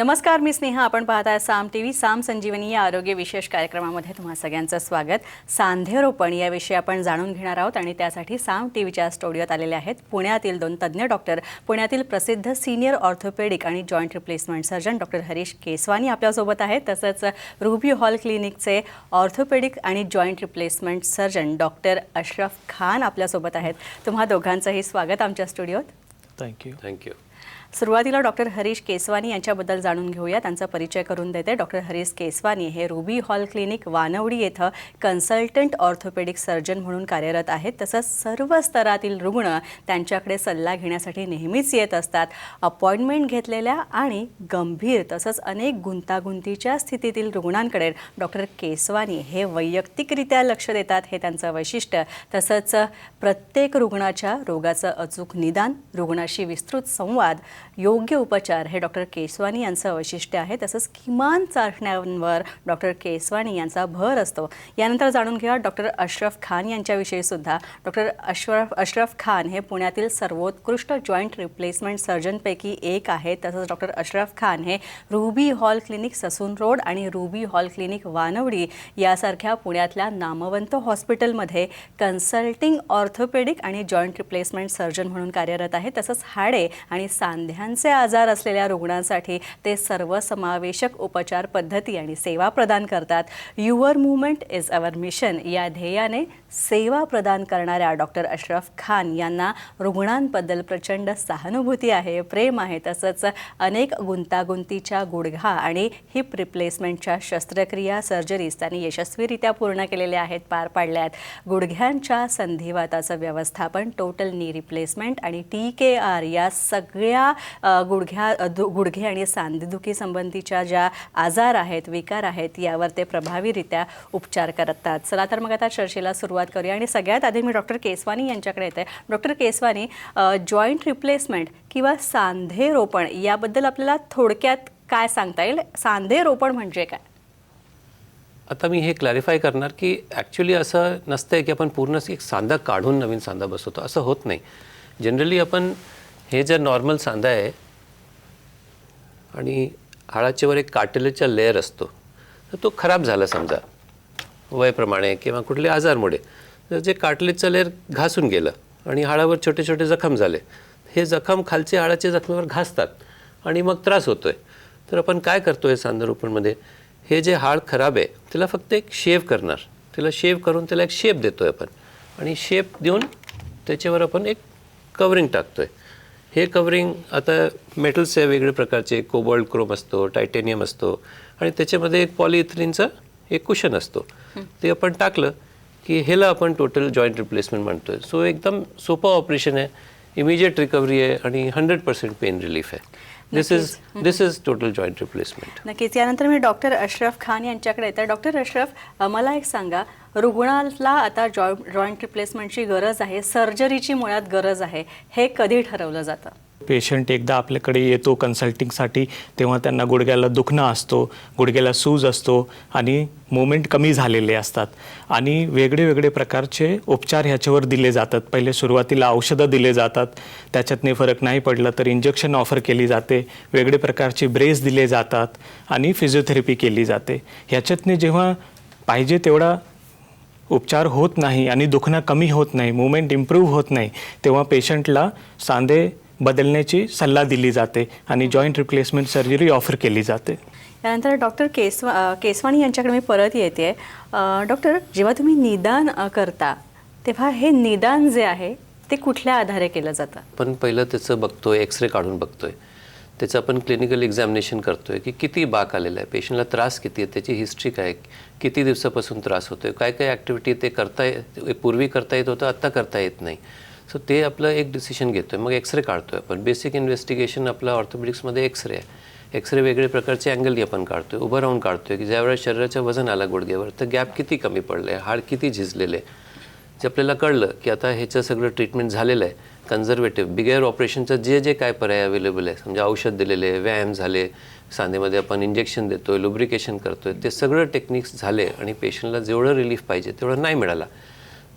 नमस्कार, मी स्नेहा. आपण पाहताय साम टीव्ही. साम संजीवनी या आरोग्य विशेष कार्यक्रमामध्ये तुम्हा सगळ्यांचं स्वागत. सांधेरोपण याविषयी आपण जाणून घेणार आहोत आणि त्यासाठी साम टीव्हीच्या स्टुडिओत आलेले आहेत पुण्यातील दोन तज्ज्ञ डॉक्टर. पुण्यातील प्रसिद्ध सिनियर ऑर्थोपेडिक आणि joint replacement surgeon doctor Harish Keswani आपल्यासोबत आहेत. तसंच रुबी हॉल क्लिनिकचे ऑर्थोपेडिक आणि joint replacement surgeon doctor Ashraf Khan आपल्यासोबत आहेत. तुम्हा दोघांचंही स्वागत आमच्या स्टुडिओत. थँक्यू. सुरुवातीला डॉक्टर हरीश केसवानी यांच्याबद्दल जाणून घेऊया. त्यांचा परिचय करून देते. डॉक्टर हरीश केसवानी हे रुबी हॉल क्लिनिक वानवडी येथे कन्सल्टंट ऑर्थोपेडिक सर्जन म्हणून कार्यरत आहेत. तसंच सर्व स्तरातील रुग्ण त्यांच्याकडे सल्ला घेण्यासाठी नेहमीच येत असतात. अपॉइंटमेंट घेतलेल्या आणि गंभीर तसंच अनेक गुंतागुंतीच्या स्थितीतील रुग्णांकडे डॉक्टर केसवानी हे वैयक्तिकरित्या लक्ष देतात, हे त्यांचं वैशिष्ट्य. तसंच प्रत्येक रुग्णाच्या रोगाचं अचूक निदान, रुग्णाशी विस्तृत संवाद, योग्य उपचार हे डॉक्टर केसवानी यांचं वैशिष्ट्य आहे. तसंच किमान चाचण्यांवर डॉक्टर केसवानी यांचा भर असतो. यानंतर जाणून घ्या डॉक्टर अशरफ खान यांच्याविषयी सुद्धा. डॉक्टर अशरफ खान हे पुण्यातील सर्वोत्कृष्ट जॉईंट रिप्लेसमेंट सर्जनपैकी एक आहेत. तसंच डॉक्टर अशरफ खान हे ruby hall clinic Sassoon road आणि रुबी हॉल क्लिनिक वानवडी यासारख्या पुण्यातल्या नामवंत हॉस्पिटलमध्ये कन्सल्टिंग ऑर्थोपेडिक आणि जॉईंट रिप्लेसमेंट सर्जन म्हणून कार्यरत आहेत. तसंच हाडे आणि सांध्यांचे आजार असलेल्या रुग्णांसाठी ते सर्वसमावेशक उपचार पद्धती आणि सेवा प्रदान करतात. Your movement is our mission या ध्येयाने सेवा प्रदान करणाऱ्या डॉक्टर अशरफ खान यांना रुग्णांबद्दल प्रचंड सहानुभूती आहे, प्रेम आहे. तसंच अनेक गुंतागुंतीच्या गुडघा आणि हिप रिप्लेसमेंटच्या शस्त्रक्रिया सर्जरीज त्यांनी यशस्वीरित्या पूर्ण केलेल्या आहेत, पार पाडल्या आहेत. गुडघ्यांच्या संधिवाताचं व्यवस्थापन, टोटल नी रिप्लेसमेंट आणि TKR या सगळ्या गुडघे आणि सांधेदुखी संबंधीच्या ज्या आजार आहेत, विकार आहेत, यावर ते प्रभावीरित्या उपचार करतात. चला तर मग आता चर्चेला सुरुवात करूया आणि सगळ्यात आधी मी डॉक्टर केसवानी यांच्याकडे येते. डॉक्टर केसवानी, जॉईंट रिप्लेसमेंट किंवा सांधेरोपण याबद्दल आपल्याला थोडक्यात काय सांगता येईल? सांधेरोपण म्हणजे काय? आता मी हे क्लॅरिफाय करणार की ॲक्च्युली असं नसतं की आपण पूर्ण एक सांधा काढून नवीन सांधा बसवतो, असं होत नाही. जनरली आपण हे जर नॉर्मल सांधा आहे आणि हाडाच्या वर एक कार्टिलेजचा लेअर असतो, तर तो खराब झाला समजा वयाप्रमाणे किंवा कुठल्या आजारमुळे, तर जे कार्टिलेजचं लेअर घासून गेलं आणि हाडावर छोटे छोटे जखम झाले, हे जखम खालचे हाडाच्या जखमेवर घासतात आणि मग त्रास होतो आहे. तर आपण काय करतो आहे सांधारोपणमध्ये, हे जे हाड खराब आहे त्याला फक्त एक शेव करणार, त्याला शेव करून त्याला एक शेप देतो आहे आपण आणि शेप देऊन त्याच्यावर आपण एक कवरिंग टाकतो आहे. हे कवरिंग आता मेटल्सचे वेगवेगळे प्रकारचे, कोबाल्ट क्रोम असतो, टायटेनियम असतो आणि त्याच्यामध्ये एक पॉलिइथिलीनचा एक कुशन असतो. ते आपण टाकलं की ह्याला आपण टोटल जॉईंट रिप्लेसमेंट म्हणतो आहे. सो एकदम सोपं ऑपरेशन आहे, इमिजिएट रिकव्हरी आहे आणि 100% पेन रिलीफ आहे. दिस इज टोटल जॉईंट रिप्लेसमेंट. नक्कीच. यानंतर मी डॉक्टर अशरफ खान यांच्याकडे येते. डॉक्टर अशरफ, मला एक सांगा, रुग्णाला आता जॉईंट रिप्लेसमेंटची गरज आहे, सर्जरीची मुळात गरज आहे, हे कधी ठरवलं जातं? पेशंट एकदा आपल्याकडे येतो कन्सल्टिंगसाठी, तेव्हा त्यांना गुडघ्याला दुखणं असतो, गुडघ्याला सूज असतो आणि मूवमेंट कमी झालेले असतात आणि वेगळे वेगळे प्रकारचे उपचार ह्याच्यावर दिले जातात. पहिले सुरुवातीला औषधं दिले जातात, त्याच्यातने फरक नाही पडलं तर इंजेक्शन ऑफर केली जाते, वेगळे प्रकारचे ब्रेस दिले जातात आणि फिजिओथेरपी केली जाते. ह्याच्यातने जेव्हा पाहिजे तेवढा उपचार होत नाही आणि दुखणं कमी होत नाही, मूवमेंट इम्प्रूव्ह होत नाही, तेव्हा पेशंटला सांधे बदलण्याची सल्ला दिली जाते आणि जॉईंट रिप्लेसमेंट सर्जरी ऑफर केली जाते. त्यानंतर डॉक्टर केसवानी यांच्याकडे मी परत येते. डॉक्टर, जेव्हा तुम्ही निदान करता तेव्हा हे निदान जे आहे ते कुठल्या आधारे केलं जातं? पण पहिलं त्याचं बघतोय, एक्सरे काढून बघतोय, त्याचं आपण क्लिनिकल एक्झामिनेशन करतोय की किती बाक आलेला आहे, पेशंटला त्रास किती आहे, त्याची हिस्ट्री काय, किती दिवसापासून त्रास होतोय, काय काय ॲक्टिव्हिटी ते पूर्वी करता येत होतं, आत्ता करता येत नाही. सो ते आपलं एक डिसिशन घेतो आहे. मग एक्सरे काढतो आहे आपण. बेसिक इन्व्हेस्टिगेशन आपलं ऑर्थोपेडिक्समध्ये एक्सरे आहे. एक्सरे वेगळे प्रकारचे अँगलनी आपण काढतो आहे, उभं राहून काढतो आहे की ज्यावेळेस शरीराचं वजन आलं गुडघ्यावर तर गॅप किती कमी पडलं आहे, हाड किती झिजलेलं आहे. जे आपल्याला कळलं की आता ह्याचं सगळं ट्रीटमेंट झालेलं आहे, कन्झर्वेटिव्ह बिगर ऑपरेशनचं जे जे काय पर्याय अवेलेबल आहे, म्हणजे औषध दिलेले आहे, व्यायाम झाले, सांधेमध्ये आपण इंजेक्शन देतो आहे, लुब्रिकेशन करतो आहे, ते सगळं टेक्निक्स झाले आणि पेशंटला जेवढं रिलीफ पाहिजे तेवढं नाही मिळाला,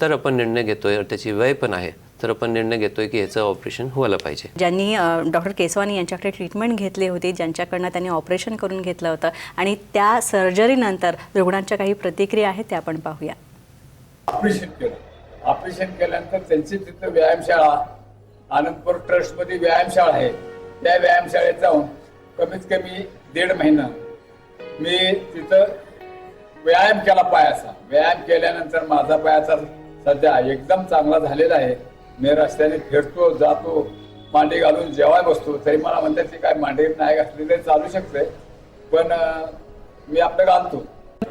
तर आपण निर्णय घेतो आहे. त्याची वय पण आहे, तर आपण निर्णय घेतोय की ह्याचं ऑपरेशन व्हायला पाहिजे. ज्यांनी डॉक्टर केसवानी यांच्याकडे ट्रीटमेंट घेतली होती, ज्यांच्याकडनं त्यांनी ऑपरेशन करून घेतलं होतं आणि त्या सर्जरीनंतर रुग्णांच्या काही प्रतिक्रिया आहेत त्या आपण पाहूया. ऑपरेशन केल्यानंतर त्यांची तिथं व्यायामशाळा, आनंदपूर ट्रस्टमध्ये व्यायामशाळा आहे, त्या व्यायामशाळेत जाऊन कमीत कमी 1.5 महिना मी तिथं व्यायाम केला पायाचा. व्यायाम केल्यानंतर माझा पायाचा सध्या एकदम चांगला झालेला आहे. मी रस्त्याने फिरतो, जातो, मांडी घालून जेवाय बसतो. तरी मला म्हणतात की काय मांडी नाही घातली तरी चालू शकते, पण मी आपलं घालतो.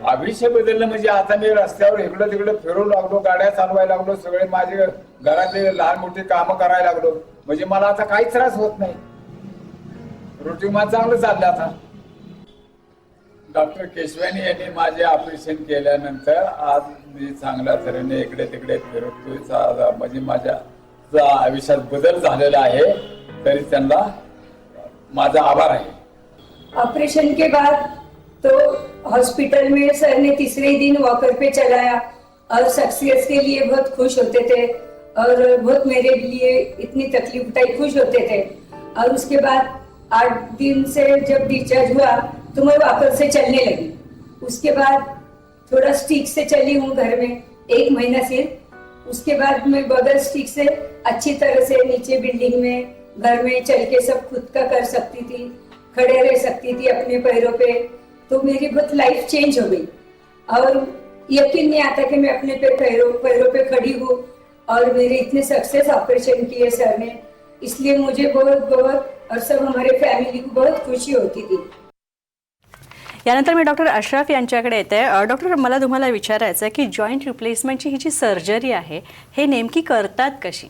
आयुष्य बदललं म्हणजे आता मी रस्त्यावर इकडं तिकडं फिरू लागलो, गाड्या चालवायला लागलो, सगळे माझे घरातले लहान मोठी कामं करायला लागलो. म्हणजे मला आता काही त्रास होत नाही. रुटीन माझं चांगलं चाललं आता. डॉक्टर केशवानी यांनी माझे ऑपरेशन केल्यानंतर आज मी चांगल्या तऱ्हेने इकडे तिकडे फिरतोय. म्हणजे माझ्या आयुष्यात बदल झालेला आहे, तरी त्यांना माझा आभार आहे. ऑपरेशन के बाद तो हॉस्पिटल में सर ने तीसरे ही दिन वॉकर पे चलाया और सक्सेस के लिए बहुत खुश होते थे और बहुत मेरे लिए इतनी तकलीफ उठाई, खुश होते थे. और उसके बाद 8 दिन से जब डिस्चार्ज हुआ तो मैं वापस से चलने लगी. उसके बाद थोड़ा स्टिक से चली हूँ घर में 1 महीना सिर्फ. उसके बाद मैं बगैर स्टिक से अच्छी तरह से नीचे बिल्डिंग में, घर में चल के सब खुद का कर सकती थी, खड़े रह सकती थी अपने पैरों पे. तो मेरी बहुत लाइफ चेंज हो गई और यकीन नहीं आता कि मैं अपने पैरों पे खड़ी हूँ और मेरे इतने सक्सेस ऑपरेशन किए सर ने. इसलिए मुझे बहुत और सब हमारे फैमिली को बहुत खुशी होती थी. यानंतर मी डॉक्टर अशरफ यांच्याकडे येते. डॉक्टर, मला तुम्हाला विचारायचं आहे की जॉईंट रिप्लेसमेंटची ही जी सर्जरी आहे हे नेमकी करतात कशी?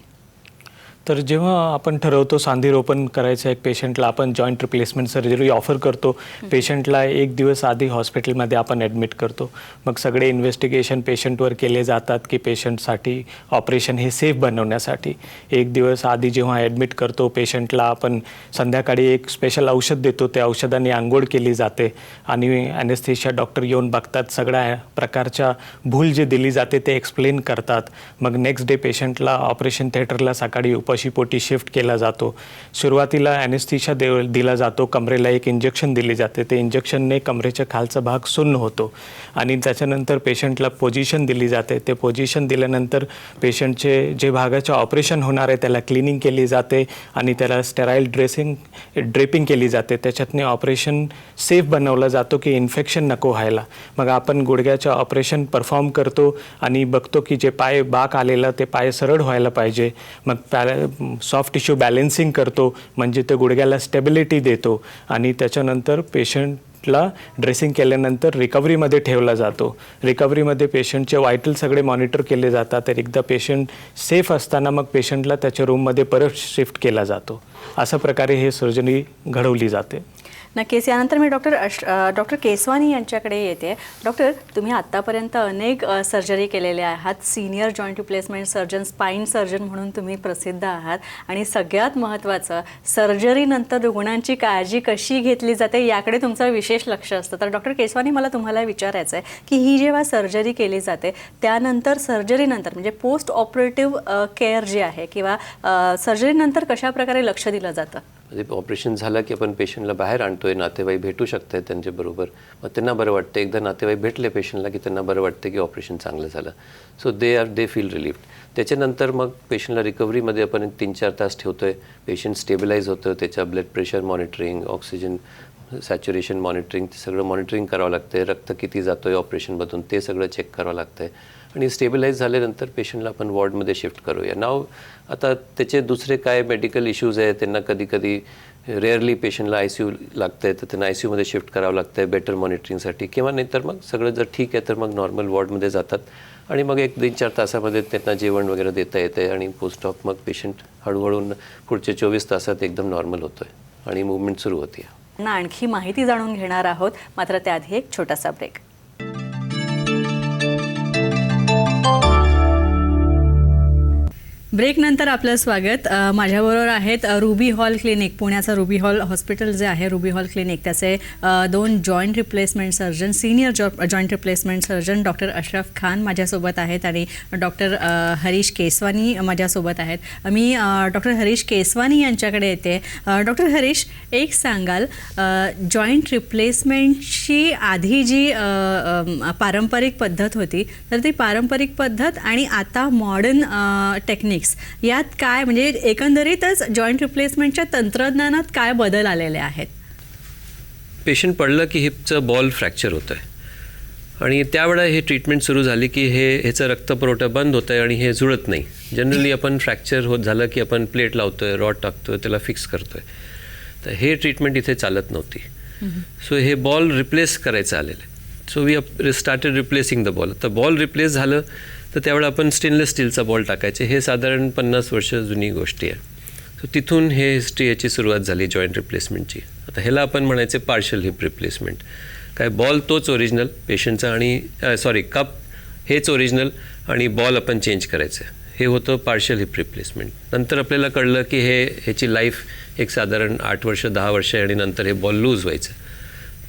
तर जेव्हा आपण ठरवतो सांधीरोपण करायचं एक पेशंटला, आपण जॉईंट रिप्लेसमेंट सर्जरी ऑफर करतो. पेशंटला 1 दिवस आधी हॉस्पिटलमध्ये आपण ॲडमिट करतो. मग सगळे इन्व्हेस्टिगेशन पेशंटवर केले जातात की पेशंटसाठी ऑपरेशन हे सेफ बनवण्यासाठी. 1 दिवस आधी जेव्हा ॲडमिट करतो पेशंटला, आपण संध्याकाळी एक स्पेशल औषध देतो. त्या औषधाने आंघोळ केली जाते आणि ॲनेस्थेशिया डॉक्टर येऊन बघतात. सगळ्या प्रकारच्या भूल जे दिली जाते ते एक्सप्लेन करतात. मग नेक्स्ट डे पेशंटला ऑपरेशन थिएटरला सकाळी उपाशीपोटी शिफ्ट केला जातो. सुरुवातीला ॲनेस्थेशिया दिला जातो. कमरेला एक इंजेक्शन दिली जाते. ते इंजेक्शनने कमरेचा खालचा भाग सुन्न होतो आणि त्याच्यानंतर पेशंटला पोझिशन दिली जाते. ते पोझिशन दिल्यानंतर पेशंटचे जे भागाचं ऑपरेशन होणार आहे त्याला क्लिनिंग केली जाते आणि त्याला स्टेराईल ड्रेपिंग केली जाते. त्याच्यातने ऑपरेशन सेफ बनवलं जातो की इन्फेक्शन नको व्हायला. मग आपण गुडघ्याचं ऑपरेशन परफॉर्म करतो आणि बघतो की जे पाय बाक आलेलं ते पाय सरळ व्हायला पाहिजे. मग सॉफ्ट टिश्यू बॅलेन्सिंग करतो, म्हणजे ते गुडघ्याला स्टेबिलिटी देतो आणि त्याच्यानंतर पेशंटला ड्रेसिंग केल्यानंतर रिकव्हरीमध्ये ठेवला जातो. रिकव्हरीमध्ये पेशंटचे वायटल सगळे मॉनिटर केले जातात. तर एकदा पेशंट सेफ असताना मग पेशंटला त्याच्या रूममध्ये परत शिफ्ट केला जातो. अशा प्रकारे हे सर्जरी घडवली जाते. नक्कीच. यानंतर मी डॉक्टर केसवानी यांच्याकडे येते. डॉक्टर, तुम्ही आत्तापर्यंत अनेक सर्जरी केलेल्या आहात. Senior joint replacement surgeon, spine surgeon म्हणून तुम्ही प्रसिद्ध आहात आणि सगळ्यात महत्त्वाचं सर्जरीनंतर रुग्णांची काळजी कशी घेतली जाते याकडे तुमचं विशेष लक्ष असतं. तर डॉक्टर केसवानी, मला तुम्हाला विचारायचं आहे की ही जेव्हा सर्जरी केली जाते त्यानंतर सर्जरीनंतर म्हणजे पोस्ट ऑपरेटिव्ह केअर जे आहे किंवा सर्जरीनंतर कशाप्रकारे लक्ष दिलं जातं? म्हणजे ऑपरेशन झालं की आपण पेशंटला बाहेर आणतोय, नातेवाईक भेटू शकतात त्यांच्याबरोबर. मग त्यांना बरं वाटतं. एकदा नातेवाईक भेटले पेशंटला की त्यांना बरं वाटतं की ऑपरेशन चांगलं झालं. So they feel relieved. त्याच्यानंतर मग पेशंटला रिकव्हरीमध्ये आपण 3-4 तास ठेवतोय. पेशंट स्टेबिलाईज होतं. त्याच्या blood pressure monitoring, oxygen saturation monitoring, ते सगळं मॉनिटरिंग करावं लागतं आहे. रक्त किती जातो आहे ऑपरेशनमधून ते सगळं चेक करावं लागतं आहे. आणि स्टेबिलाईज झाल्यानंतर पेशंटला आपण वॉर्डमध्ये शिफ्ट करूया. नाव आता त्याचे दुसरे काय मेडिकल इश्यूज आहेत, त्यांना कधी कधी रेअरली पेशंटला ICU लागतं आहे तर त्यांना ICUमध्ये शिफ्ट करावं लागतं आहे बेटर मॉनिटरिंगसाठी. किंवा नाहीतर मग सगळं जर ठीक आहे तर मग नॉर्मल वॉर्डमध्ये जातात आणि मग 1-3-4 तासामध्ये त्यांना जेवण वगैरे देता येतं आहे आणि पोस्ट ऑफ मग पेशंट हळूहळू पुढच्या 24 तासात एकदम नॉर्मल होतो आहे आणि मूवमेंट सुरू होते. आणखी माहिती जाणून घेणार आहोत, मात्र त्याआधी एक छोटासा ब्रेक. ब्रेकनंतर आपलं स्वागत. माझ्याबरोबर आहेत रुबी हॉल क्लिनिक, पुण्याचं रुबी हॉल हॉस्पिटल जे आहे, रुबी हॉल क्लिनिक, त्याचे 2 joint replacement surgeon, senior joint replacement surgeon doctor Ashraf Khan माझ्यासोबत आहेत आणि डॉक्टर हरीश केसवानी माझ्यासोबत आहेत. मी डॉक्टर हरीश केसवानी यांच्याकडे येते. डॉक्टर हरीश, एक सांगाल, जॉईंट रिप्लेसमेंटची आधी जी पारंपरिक पद्धत होती, तर ती पारंपरिक पद्धत आणि आता मॉडर्न टेक्निक्स, यात काय, म्हणजे एकंदरीतच जॉईंट रिप्लेसमेंटच्या तंत्रज्ञानात काय बदल आलेले आहेत? पेशंट पडलं की हिपचं बॉल फ्रॅक्चर होतं आहे आणि त्यावेळेला हे ट्रीटमेंट सुरू झाली की ह्याचा रक्तपुरवठा बंद होतं आहे आणि हे जुळत नाही. जनरली आपण फ्रॅक्चर होत झालं की आपण प्लेट लावतो आहे, रॉड टाकतो आहे, त्याला फिक्स करतो आहे. तर हे ट्रीटमेंट इथे चालत नव्हती. सो हे बॉल रिप्लेस करायचं आलेलं आहे. So we started replacing the ball. तर बॉल रिप्लेस झालं तर त्यावेळेला आपण स्टेनलेस स्टीलचा बॉल टाकायचे. हे साधारण 50 वर्ष जुनी गोष्टी आहे. सो तिथून हे हिस्ट्री याची सुरुवात झाली जॉईंट रिप्लेसमेंटची. आता ह्याला आपण म्हणायचे पार्शल हिप रिप्लेसमेंट. काय, बॉल तोच ओरिजिनल पेशंटचा आणि कप हेच ओरिजिनल आणि बॉल आपण चेंज करायचं. हे होतं पार्शल हिप रिप्लेसमेंट. नंतर आपल्याला कळलं की ह्याची लाईफ एक साधारण 8 वर्ष 10 वर्ष आहे आणि नंतर हे बॉल लूज व्हायचं.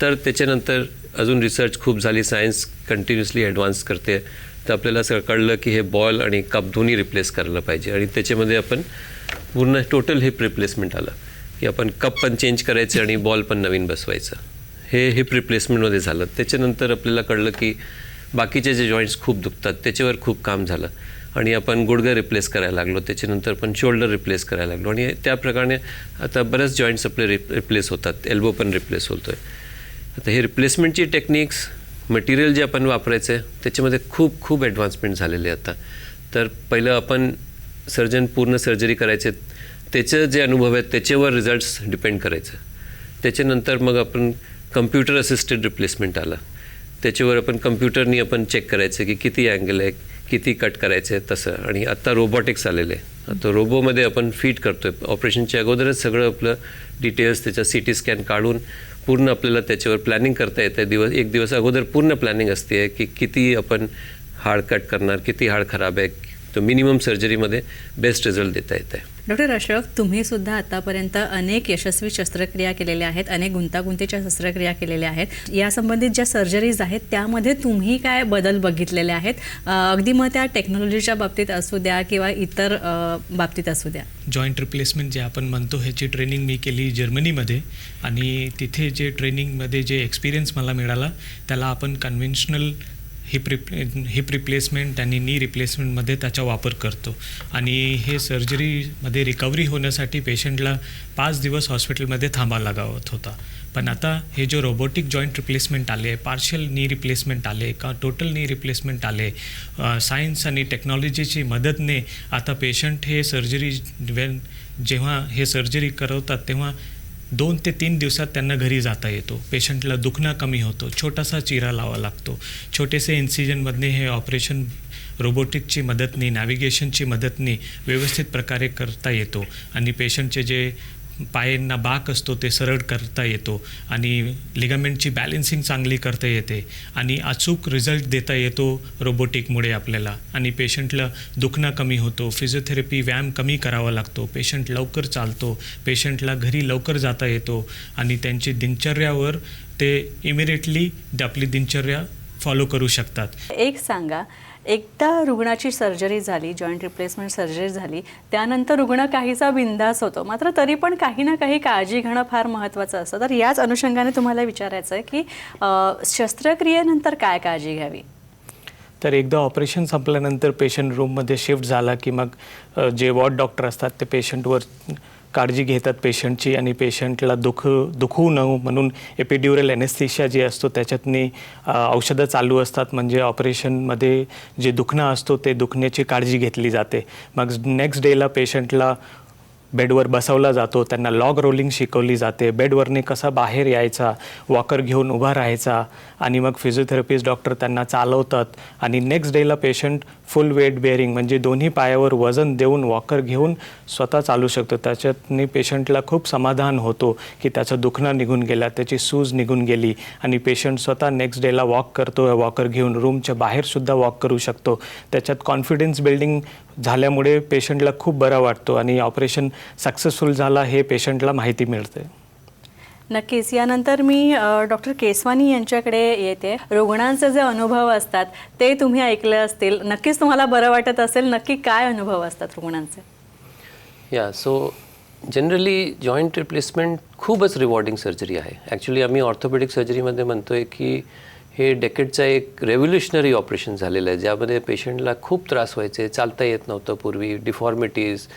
तर त्याच्यानंतर अजून रिसर्च खूप झाली, सायन्स कंटिन्युअसली ॲडव्हान्स करते. तर आपल्याला असं कळलं की हे बॉल आणि कप दोन्ही रिप्लेस करायला पाहिजे आणि त्याच्यामध्ये आपण पूर्ण टोटल हिप रिप्लेसमेंट आलं की आपण कप पण चेंज करायचे आणि बॉल पण नवीन बसवायचं. हे हिप रिप्लेसमेंटमध्ये झालं. त्याच्यानंतर आपल्याला कळलं की बाकीचे जे जॉईंट्स खूप दुखतात त्याच्यावर खूप काम झालं आणि आपण गुडघा रिप्लेस करायला लागलो. त्याच्यानंतर आपण शोल्डर रिप्लेस करायला लागलो आणि त्या प्रकारे आता बरेच जॉईंट्स आपले रिप्लेस होतात. एल्बो पण रिप्लेस होतो आहे. आता हे रिप्लेसमेंटची टेक्निक्स, मटेरियल जे आपण वापरायचं आहे त्याच्यामध्ये खूप खूप ॲडव्हान्समेंट झालेले आहे आता. तर पहिलं आपण सर्जन पूर्ण सर्जरी करायचे, त्याचे जे अनुभव आहेत त्याच्यावर रिझल्ट्स डिपेंड करायचं. त्याच्यानंतर मग आपण कम्प्युटर असिस्टेड रिप्लेसमेंट आलं. त्याच्यावर आपण कम्प्युटरनी आपण चेक करायचं की किती अँगल आहे, किती कट करायचं आहे तसं. आणि आत्ता रोबोटिक्स आलेले आहे. आता रोबोमध्ये आपण फीड करतो आहे. ऑपरेशनच्या अगोदरच सगळं आपलं डिटेल्स त्याचा CT स्कॅन काढून पूर्ण आपल्याला त्याच्यावर प्लॅनिंग करता येतं. एक दिवस अगोदर पूर्ण प्लॅनिंग असते की किती आपण हाड कट करणार, किती हाड खराब आहे, तर मिनिमम सर्जरीमध्ये बेस्ट रिझल्ट देता येत आहे. डॉक्टर अशरफ, तुम्ही सुद्धा आतापर्यंत अनेक यशस्वी शस्त्रक्रिया केलेल्या आहेत, अनेक गुंतागुंतीच्या शस्त्रक्रिया केलेल्या आहेत. यासंबंधित ज्या सर्जरीज आहेत त्यामध्ये तुम्ही काय बदल बघितलेले आहेत? अगदी मग त्या टेक्नॉलॉजीच्या बाबतीत असू द्या किंवा इतर बाबतीत असू द्या. जॉईंट रिप्लेसमेंट जे आपण म्हणतो ह्याची ट्रेनिंग मी केली जर्मनीमध्ये आणि तिथे ट्रेनिंगमध्ये जे एक्सपिरियन्स मला मिळाला त्याला आपण कन्व्हेन्शनल हिप रिप्लेसमेंट आणि नी रिप्लेसमेंटमध्ये त्याचा वापर करतो. आणि हे सर्जरीमध्ये रिकव्हरी होण्यासाठी पेशंटला 5 दिवस हॉस्पिटलमध्ये थांबावं लागत होता. पण आता हे जो रोबोटिक जॉईंट रिप्लेसमेंट आले, पार्शियल नी रिप्लेसमेंट आले का टोटल नी रिप्लेसमेंट आले, सायन्स आणि टेक्नॉलॉजीची मदतने आता पेशंट हे जेव्हा हे सर्जरी करवतात तेव्हा 2 ते 3 दिवसात त्यांना घरी जाता येतो. पेशंटला दुखणं कमी होतो, छोटासा चिरा लावा लागतो. छोटेसे इन्सिजनमधने हे ऑपरेशन रोबोटिकची मदतने, नॅव्हिगेशनची मदतने व्यवस्थित प्रकारे करता येतो आणि पेशंटचे जे पायांना बाक असतो ते सरळ करता येतो आणि लिगामेंटची बॅलेन्सिंग चांगली करता येते आणि अचूक रिझल्ट देता येतो रोबोटिकमुळे आपल्याला. आणि पेशंटला दुखणं कमी होतो, फिजिओथेरपी व्यायाम कमी करावा लागतो, पेशंट लवकर चालतो, पेशंटला घरी लवकर जाता येतो आणि त्यांची दिनचर्यावर ते इमिडिएटली आपली दिनचर्या फॉलो करू शकतात. एक सांगा, एकदा रुग्णाची सर्जरी झाली, जॉईंट रिप्लेसमेंट सर्जरी झाली, त्यानंतर रुग्ण काहीसा बिंदास होतो, मात्र तरी पण काही ना काही काळजी घेणं फार महत्त्वाचं असतं. तर याच अनुषंगाने तुम्हाला विचारायचं आहे की शस्त्रक्रियेनंतर काय काळजी घ्यावी? तर एकदा ऑपरेशन संपल्यानंतर पेशंट रूममध्ये शिफ्ट झाला की मग जे वॉर्ड डॉक्टर असतात ते पेशंटवर काळजी घेतात पेशंटची आणि पेशंटला दुखू नये म्हणून एपिड्युरल एनेस्थेशिया जे असतो त्याच्यातनी औषधं चालू असतात. म्हणजे ऑपरेशनमध्ये जे दुखणं असतो ते दुखण्याची काळजी घेतली जाते. मग नेक्स्ट डेला पेशंटला बेडवर बसवला जातो, त्यांना लॉग रोलिंग शिकवली जाते, बेडवरने कसा बाहेर यायचा, वॉकर घेऊन उभा राहायचा आणि मग फिजिओथेरपिस्ट डॉक्टर त्यांना चालवतात आणि नेक्स्ट डेला पेशंट फुल वेट बेअरिंग म्हणजे दोन्ही पायावर वजन देऊन वॉकर घेऊन स्वतः चालू शकतो. त्याच्यातनी पेशंटला खूप समाधान होतो की त्याचं दुखणं निघून गेला, त्याची सूज निघून गेली आणि पेशंट स्वतः नेक्स्ट डेला वॉक करतो, वॉकर घेऊन रूमच्या बाहेरसुद्धा वॉक करू शकतो. त्याच्यात कॉन्फिडन्स बिल्डिंग झाल्यामुळे पेशंटला खूप बरा वाटतो आणि ऑपरेशन सक्सेसफुल झाला हे पेशंटला माहिती मिळते. नक्कीच. यानंतर मी डॉक्टर केसवानी यांच्याकडे येते. रुग्णांचे जे अनुभव असतात ते तुम्ही ऐकले असतील, नक्कीच तुम्हाला बरं वाटत असेल. नक्की काय अनुभव असतात रुग्णांचे? या सो जनरली जॉईंट रिप्लेसमेंट खूपच रिवॉर्डिंग सर्जरी आहे. ॲक्च्युली आम्ही ऑर्थोपेडिक सर्जरीमध्ये म्हणतो आहे की हे डेकेडचा एक रेव्होल्युशनरी ऑपरेशन झालेलं आहे, ज्यामध्ये पेशंटला खूप त्रास व्हायचे, चालता येत नव्हतं पूर्वी, डिफॉर्मिटीज,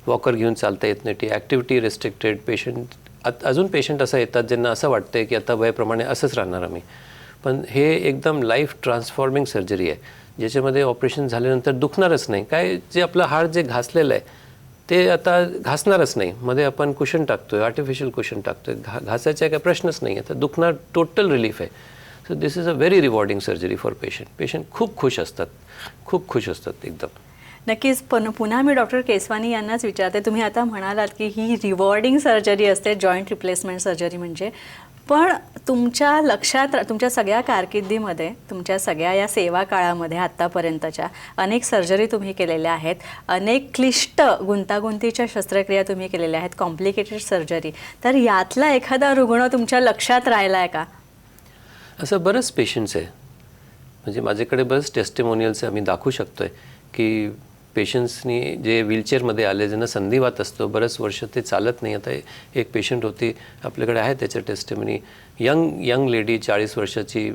वॉकर घेऊन चालता येत नाही, ॲक्टिव्हिटी रेस्ट्रिक्टेड पेशंट. अजून पेशंट असं येतात ज्यांना असं वाटतं आहे की आता वयाप्रमाणे असंच राहणार आम्ही. पण हे एकदम लाईफ ट्रान्सफॉर्मिंग सर्जरी आहे, ज्याच्यामध्ये ऑपरेशन झाल्यानंतर दुखणारच नाही. काय जे आपलं हाड जे घासलेलं आहे ते आता घासणारच नाही. मध्ये आपण कुशन टाकतो आहे, आर्टिफिशियल कुशन टाकतो आहे, घासायचा काय प्रश्नच नाही आहे. तर दुखणार टोटल रिलीफ आहे. So this is a very rewarding surgery for patient. Patient खूप खुश असतात, खूप खुश असतात एकदम. नक्कीच. पण पुन्हा मी डॉक्टर केसवानी यांनाच विचारते, तुम्ही आता म्हणालात की ही रिवॉर्डिंग सर्जरी असते जॉईंट रिप्लेसमेंट सर्जरी म्हणजे, पण तुमच्या लक्षात तुमच्या सगळ्या कारकिर्दीमध्ये, तुमच्या सगळ्या या सेवा काळामध्ये आत्तापर्यंतच्या अनेक सर्जरी तुम्ही केलेल्या आहेत, अनेक क्लिष्ट गुंतागुंतीच्या शस्त्रक्रिया तुम्ही केलेल्या आहेत, कॉम्प्लिकेटेड सर्जरी. तर यातला एखादा रुग्ण तुमच्या लक्षात राहिला आहे का? असं बरंच पेशंट्स आहे, म्हणजे माझ्याकडे बरंच टेस्टिमोनियल्स आम्ही दाखवू शकतो आहे की पेशंट्सनी जे व्हीलचेअरमध्ये आले, ज्यांना संधिवात असतो, बरेच वर्ष ते चालत नाही. आता एक पेशंट होती आपल्याकडे आहे त्याच्या टेस्टिमनी, यंग लेडी 40 वर्षाची,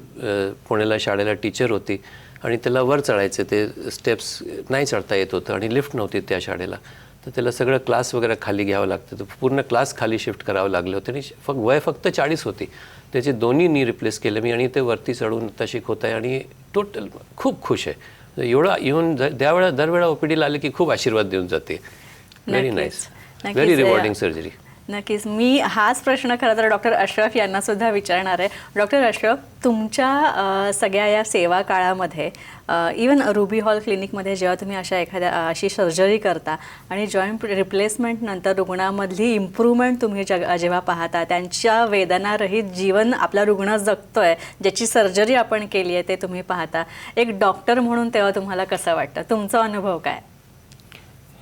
पुण्याला शाळेला टीचर होती आणि त्याला वर चढायचे, ते स्टेप्स नाही चढता येत होतं आणि लिफ्ट नव्हती त्या शाळेला. तर त्याला सगळं क्लास वगैरे खाली घ्यावं लागतं, तर पूर्ण क्लास खाली शिफ्ट करावं लागलं होतं आणि वय फक्त 40 होती. त्याचे दोन्ही नी रिप्लेस केले मी आणि ते वरती चढून आता शिकवत आहे आणि टोटल खूप खुश आहे. एवढा इव्हन दरवेळा ओपीडीला आले की खूप आशीर्वाद देऊन जाते. Very nice, very rewarding surgery. नक्कीच. मी हाच प्रश्न खरं तर डॉक्टर अशरफ यांना सुद्धा विचारणार आहे. डॉक्टर अशरफ, तुमच्या सगळ्या या सेवा काळामध्ये इवन रुबी हॉल क्लिनिकमध्ये जेव्हा तुम्ही अशी सर्जरी करता आणि जॉईंट रिप्लेसमेंट नंतर रुग्णामधली इम्प्रूव्हमेंट तुम्ही जेव्हा पाहता, त्यांच्या वेदनारहित जीवन आपला रुग्ण जगतोय, ज्याची सर्जरी आपण केली आहे ते तुम्ही पाहता, एक डॉक्टर म्हणून तेव्हा तुम्हाला कसं वाटतं? तुमचा अनुभव काय?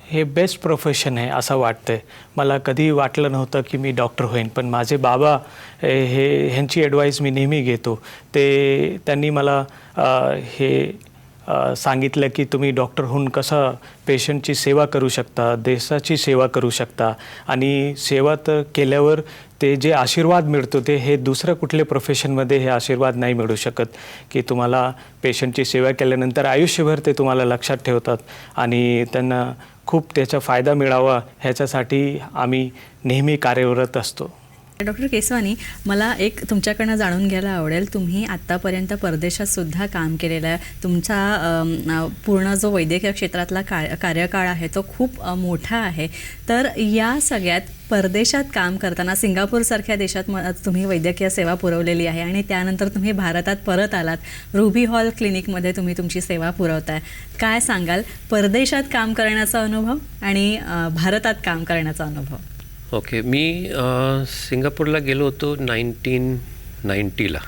हे बेस्ट प्रोफेशन आहे असं वाटतंय. मला कधी वाटलं नव्हतं की मी डॉक्टर होईन, पण माझे बाबा ह्यांची ॲडवाईस मी नेहमी घेतो. त्यांनी मला सांगितलं की तुम्ही डॉक्टर होऊन कसं पेशंटची सेवा करू शकता, देशाची सेवा करू शकता आणि सेवा तर केल्यावर ते जे आशीर्वाद मिळतो हे दुसऱ्या कुठल्या प्रोफेशनमध्ये हे आशीर्वाद नाही मिळू शकत. की तुम्हाला पेशंटची सेवा केल्यानंतर आयुष्यभर ते तुम्हाला लक्षात ठेवतात आणि त्यांना खूप त्याचा फायदा मिळावा ह्याच्यासाठी आम्ही नेहमी कार्यरत असतो. डॉक्टर केसवानी, मला एक तुमच्याकडनं जाणून घ्यायला आवडेल, तुम्ही आत्तापर्यंत परदेशात सुद्धा काम केलेलं आहे. तुमचा पूर्ण जो वैद्यकीय क्षेत्रातला कार्यकाळ आहे तो खूप मोठा आहे. तर या सगळ्यात परदेशात काम करताना सिंगापूरसारख्या देशात तुम्ही वैद्यकीय सेवा पुरवलेली आहे आणि त्यानंतर तुम्ही भारतात परत आलात. रुबी हॉल क्लिनिकमध्ये तुम्ही तुमची सेवा पुरवताय. काय सांगाल परदेशात काम करण्याचा अनुभव आणि भारतात काम करण्याचा अनुभव? ओके, मी सिंगापूरला गेलो होतो 1990ला.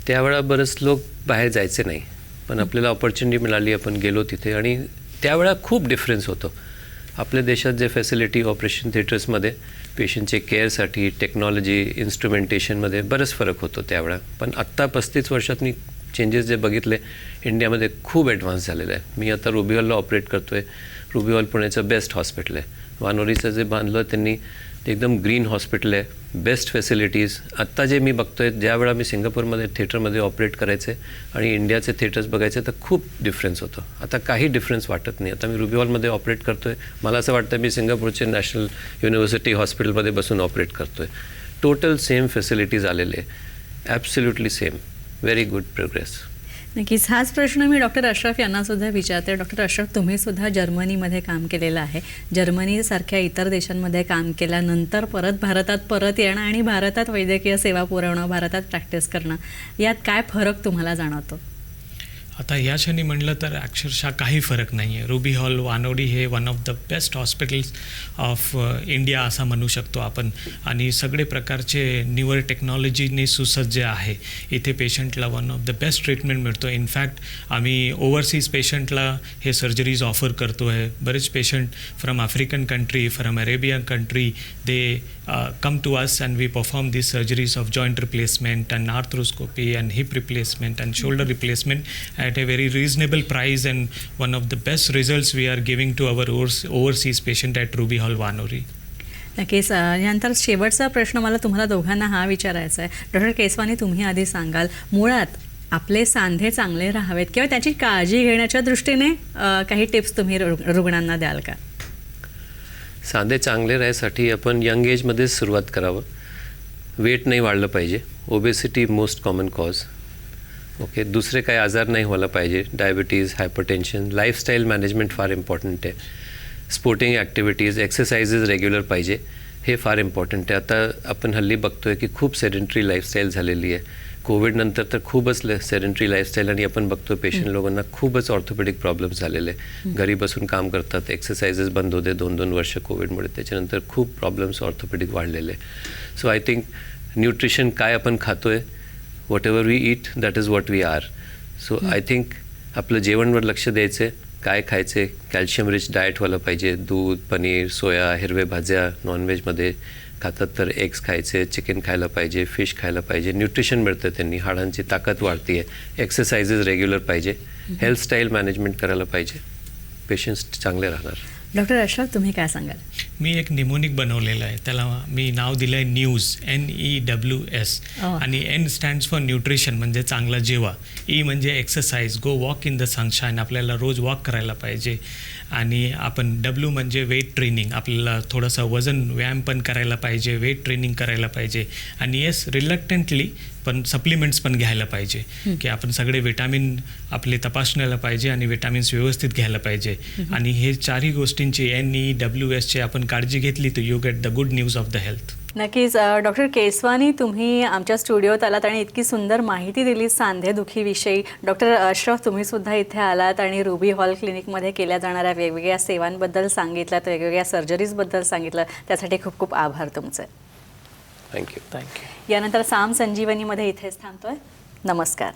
त्यावेळा बरेच लोक बाहेर जायचे नाही, पण आपल्याला ऑपॉर्च्युनिटी मिळाली, आपण गेलो तिथे आणि त्यावेळा खूप डिफरन्स होतो. आपल्या देशात जे फॅसिलिटी ऑपरेशन थिएटर्समध्ये पेशंटचे केअरसाठी, टेक्नॉलॉजी, इन्स्ट्रुमेंटेशनमध्ये बरंच फरक होतो त्यावेळा. पण आत्ता 35 वर्षात मी चेंजेस जे बघितले इंडियामध्ये खूप ॲडव्हान्स झालेलं आहे. मी आता रुबी हॉलला ऑपरेट करतो आहे. रुबी हॉल पुण्याचं बेस्ट हॉस्पिटल आहे. वानोरीचं जे बांधलं त्यांनी ते एकदम ग्रीन हॉस्पिटल आहे, बेस्ट फॅसिलिटीज. आत्ता जे मी बघतो आहे, ज्या वेळा मी सिंगापूरमध्ये थिएटरमध्ये ऑपरेट करायचे आणि इंडियाचे थिएटर्स बघायचे तर खूप डिफरन्स होतो. आता काही डिफरन्स वाटत नाही. आता मी रुबी हॉलमध्ये ऑपरेट करतो आहे, मला असं वाटतं मी सिंगापूरचे नॅशनल युनिव्हर्सिटी हॉस्पिटलमध्ये बसून ऑपरेट करतो आहे. टोटल सेम फॅसिलिटीज आलेले, absolutely same. Very good progress. नक्कीच. हाच प्रश्न मी डॉक्टर अशरफ यांना सुद्धा विचारते. डॉक्टर अशरफ, तुम्ही सुद्धा जर्मनीमध्ये काम केलेलं आहे. जर्मनीसारख्या इतर देशांमध्ये काम केल्यानंतर भारतात परत येणं आणि भारतात वैद्यकीय सेवा पुरवणं, भारतात प्रॅक्टिस करणं, यात काय फरक तुम्हाला जाणवतो? आता या क्षणी म्हणलं तर अक्षरशः काही फरक नाही आहे. रुबी हॉल वानवडी हे one of the best hospitals of India असं म्हणू शकतो आपण. आणि सगळे प्रकारचे न्यूअर टेक्नॉलॉजीने सुसज्ज आहे. इथे पेशंटला one of the best treatment मिळतो. इनफॅक्ट आम्ही ओव्हरसीज पेशंटला हे सर्जरीज ऑफर करतो आहे. बरेच patient from African country, from Arabian country, they come to us and we perform these surgeries of joint replacement and arthroscopy and hip replacement and shoulder replacement at a very reasonable price, and one of the best results we are giving to our overseas patient at Ruby Hall Vanori. नक्कीच. यानंतर शेवटचा प्रश्न मला तुम्हाला दोघांना हा विचारायचा आहे. डॉक्टर केसवानी, तुम्ही आधी सांगाल, मुळात आपले सांधे चांगले राहावेत किंवा त्याची काळजी घेण्याच्या दृष्टीने काही टिप्स तुम्ही रुग्णांना द्याल का? सांधे चांगले राहायसाठी आपण यंग एजमध्येच सुरुवात करावं. वेट नाही वाढलं पाहिजे. Obesity most common cause. Okay, दुसरे काही आजार नाही व्हायला पाहिजे. Diabetes, hypertension. लाईफस्टाईल मॅनेजमेंट फार इम्पॉर्टंट आहे. स्पोर्टिंग ॲक्टिव्हिटीज, एक्सरसाइजेस रेग्युलर पाहिजे, हे फार इम्पॉर्टंट आहे. आता आपण हल्ली बघतोय की खूप सेडेंटरी लाईफस्टाईल झालेली आहे. कोविडनंतर तर खूपच सेडेंटरी लाईफस्टाईल, आणि आपण बघतो पेशंट लोकांना खूपच ऑर्थोपेडिक प्रॉब्लेम्स झालेले. घरी बसून काम करतात, एक्सरसाइजेस बंद होते 2-2 वर्ष कोविडमुळे. त्याच्यानंतर खूप प्रॉब्लेम्स ऑर्थोपेडिक वाढलेले. सो आय थिंक न्यूट्रिशन, काय आपण खातोय, whatever we eat that is what we are. So I think आपलं जेवणवर लक्ष द्यायचं आहे. काय खायचे, कॅल्शियम रिच डाएट व्हायला पाहिजे. दूध, पनीर, सोया, हिरवे भाज्या. नॉनव्हेजमध्ये खातात तर एग्स खायचे, चिकन खायला पाहिजे, फिश खायला पाहिजे. न्यूट्रिशन मिळतं त्यांनी, हाडांची ताकद वाढते आहे. एक्सरसाइजेस रेग्युलर पाहिजे. हेल्थ स्टाईल मॅनेजमेंट करायला पाहिजे. पेशंट्स चांगले राहणार. डॉक्टर अशरफ, तुम्ही काय सांगाल? मी एक निमोनिक बनवलेलं आहे. त्याला मी नाव दिलं आहे न्यूज, NEWS. आणि N स्टँड्स फॉर न्यूट्रिशन, म्हणजे चांगलं जेवा. E म्हणजे exercise, go walk in the sunshine, आपल्याला रोज वॉक करायला पाहिजे. आणि आपण W म्हणजे वेट ट्रेनिंग, आपल्याला थोडंसं वजन व्यायाम पण करायला पाहिजे, वेट ट्रेनिंग करायला पाहिजे. आणि येस, रिलक्टंटली पण सप्लिमेंट्स पण घ्यायला पाहिजे, की आपण सगळे विटॅमिन आपले तपासण्याला पाहिजे आणि विटॅमिन्स व्यवस्थित घ्यायला पाहिजे. आणि हे चारही गोष्टींची NEWSची आपण काळजी घेतली तर you get the good news of the health. नक्कीच. डॉक्टर केसवानी, तुम्ही आमच्या स्टुडिओत आलात आणि इतकी सुंदर माहिती दिली सांधेदुखीविषयी. डॉक्टर अशरफ, तुम्हीसुद्धा इथे आलात आणि रुबी हॉल क्लिनिकमध्ये केल्या जाणाऱ्या वेगवेगळ्या सेवांबद्दल सांगितलं, वेगवेगळ्या सर्जरीजबद्दल सांगितलं. त्यासाठी खूप खूप आभार तुमचे. थँक्यू. यानंतर साम संजीवनीमध्ये इथेच थांबतोय. नमस्कार.